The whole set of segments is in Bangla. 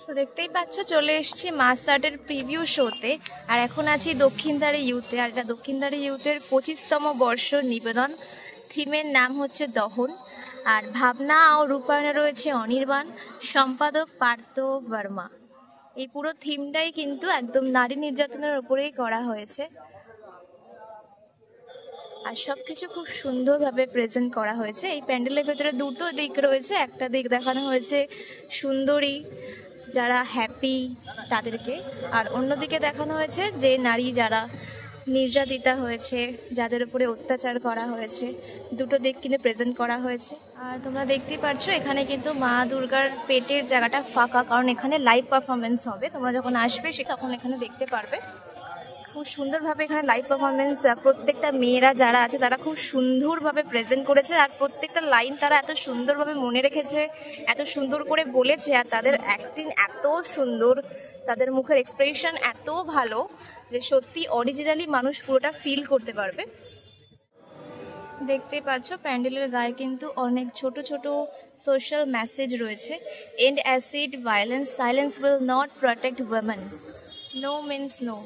তো দেখতেই পাচ্ছ চলে এসেছি মাস আর্টের প্রিভিউ শোতে। আর এখন আছি দক্ষিণধারে ইউতে। আর এটা দক্ষিণধারে ইউতের 25তম বর্ষ নিবেদন। থিমের নাম হচ্ছে দহন। আর ভাবনা ও রূপায়ণে রয়েছে অনির্বাণ, সম্পাদক পার্থ বর্মা। এই পুরো থিমটাই কিন্তু একদম নারী নির্যাতনের উপরেই করা হয়েছে। আর সবকিছু খুব সুন্দরভাবে প্রেজেন্ট করা হয়েছে। এই প্যান্ডেলের ভেতরে দুটো দিক রয়েছে। একটা দিক দেখানো হয়েছে সুন্দরী যারা হ্যাপি তাদেরকে, আর অন্যদিকে দেখানো হয়েছে যে নারী যারা নির্যাতিতা হয়েছে, যাদের উপরে অত্যাচার করা হয়েছে। দুটো দিক কিন্তু প্রেজেন্ট করা হয়েছে। আর তোমরা দেখতেই পাচ্ছ এখানে কিন্তু মা দুর্গার পেটের জায়গাটা ফাঁকা, কারণ এখানে লাইভ পারফরমেন্স হবে। তোমরা যখন আসবে সে তখন এখানে দেখতে পারবে। খুব সুন্দরভাবে এখানে লাইভ পারফরমেন্স প্রত্যেকটা মেয়েরা যারা আছে তারা খুব সুন্দরভাবে প্রেজেন্ট করেছে। আর প্রত্যেকটা লাইন তারা এত সুন্দরভাবে মনে রেখেছে, এত সুন্দর করে বলেছে। আর তাদের অ্যাক্টিং এত সুন্দর, তাদের মুখের এক্সপ্রেশন এত ভালো যে সত্যি অরিজিনালি মানুষ পুরোটা ফিল করতে পারবে। দেখতেই পাচ্ছ প্যান্ডেলের গায়ে কিন্তু অনেক ছোট ছোট সোশ্যাল মেসেজ রয়েছে। End acid violence, silence will not protect women, no means no.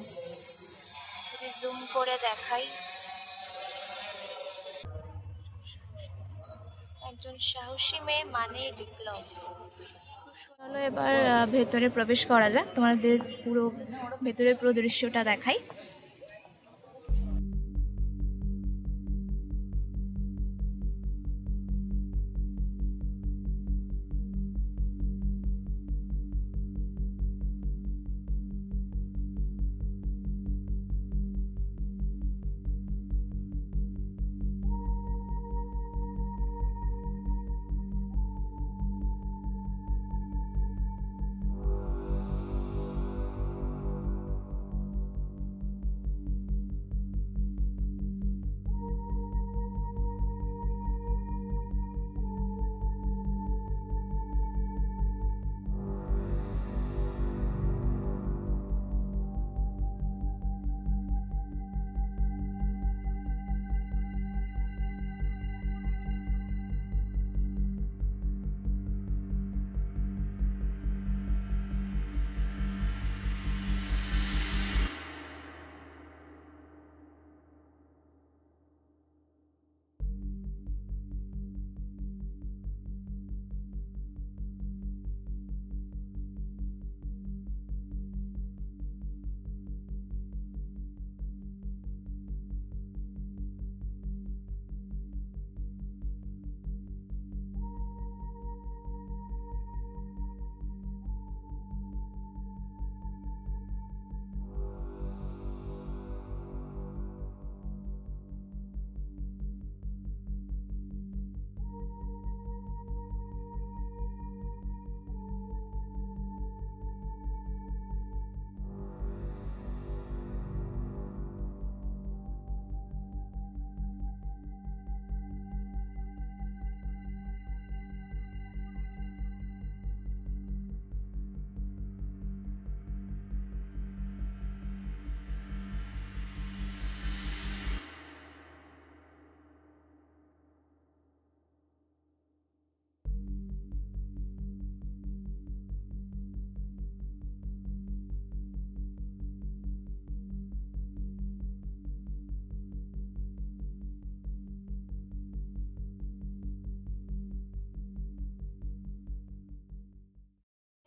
Zoom করে দেখাই, একজন সাহসী মেয়ে মানে বিপ্লব। চলো এবার ভেতরে প্রবেশ করা যাক, তোমাদের পুরো ভেতরের পুরো দৃশ্যটা দেখাই।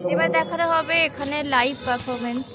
এবার দেখানো হবে এখানে লাইভ পারফরমেন্স।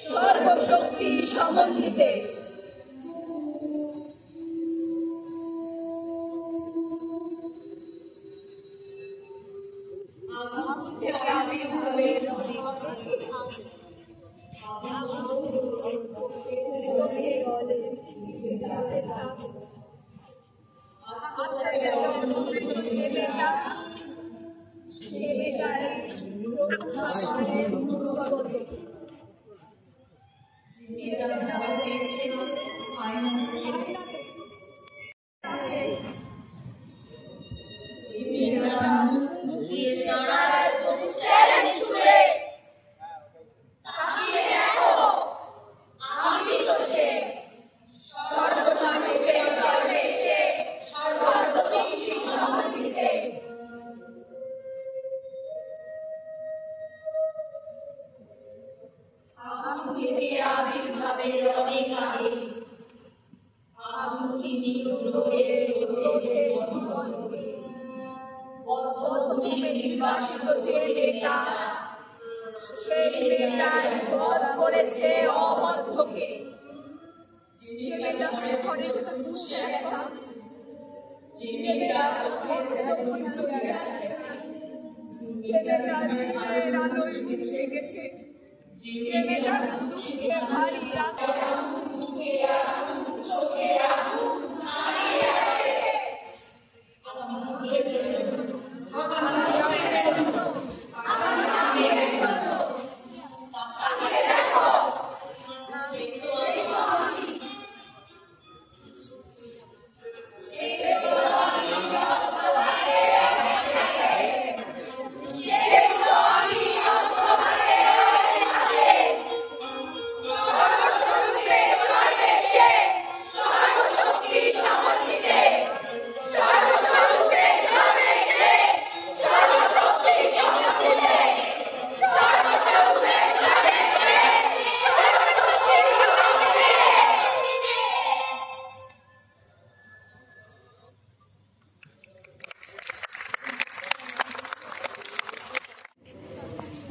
সর্বশক্তি সমন্বিতে নির্বাসিত যে নেতা সেই নেতার বধ করেছে অবদ্ধকে, যে নেতা ঘরে বসে একা, যে নেতা দিনের আলোয় মিশে গেছে, যে নেতা দুঃখে ভারী মুখে আগুন চোখে আগুন হারিয়ে আছে।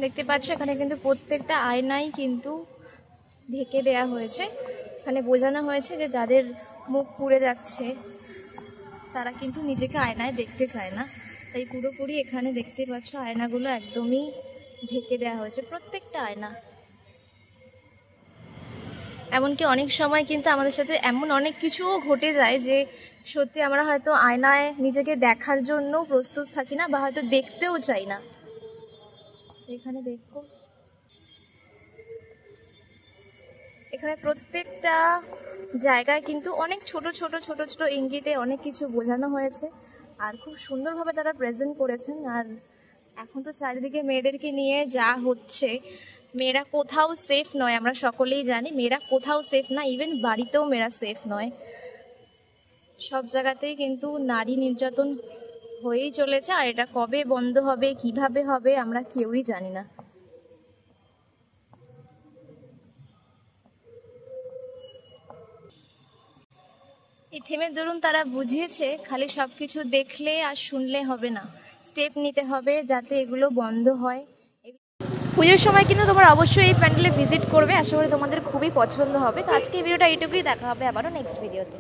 দেখতে পাচ্ছ এখানে কিন্তু প্রত্যেকটা আয়নাই কিন্তু ঢেকে দেয়া হয়েছে। এখানে বোঝানো হয়েছে যে যাদের মুখ পুড়ে যাচ্ছে তারা কিন্তু নিজেকে আয়নায় দেখতে চায় না, তাই পুরোপুরি এখানে দেখতে পাচ্ছ আয়নাগুলো একদমই ঢেকে দেওয়া হয়েছে, প্রত্যেকটা আয়না। এমনকি অনেক সময় কিন্তু আমাদের সাথে এমন অনেক কিছুও ঘটে যায় যে সত্যি আমরা হয়তো আয়নায় নিজেকে দেখার জন্য প্রস্তুত থাকি না বা হয়তো দেখতেও চাই না। এখানে দেখো, এখানে প্রত্যেকটা জায়গায় কিন্তু অনেক ছোট ছোট ছোট ছোট ইঙ্গিতে অনেক কিছু বোঝানো হয়েছে আর খুব সুন্দরভাবে তারা প্রেজেন্ট করেছেন। আর এখন তো চারিদিকে মেয়েদেরকে নিয়ে যা হচ্ছে, মেয়েরা কোথাও সেফ নয়, আমরা সকলেই জানি মেয়েরা কোথাও সেফ না, ইভেন বাড়িতেও মেয়েরা সেফ নয়। সব জায়গাতেই কিন্তু নারী নির্যাতন হয়েই চলেছে, আর এটা কবে বন্ধ হবে, কিভাবে হবে, আমরা কেউই জানি না। এই থেমের দরুন তারা বুঝিয়েছে খালি সবকিছু দেখলে আর শুনলে হবে না, স্টেপ নিতে হবে যাতে এগুলো বন্ধ হয়। পুজোর সময় কিন্তু তোমরা অবশ্যই এই প্যান্ডেলে ভিজিট করবে, আশা করি তোমাদের খুবই পছন্দ হবে। তো আজকে এই ভিডিওটা এইটুকুই, দেখা হবে আবারও নেক্সট ভিডিওতে।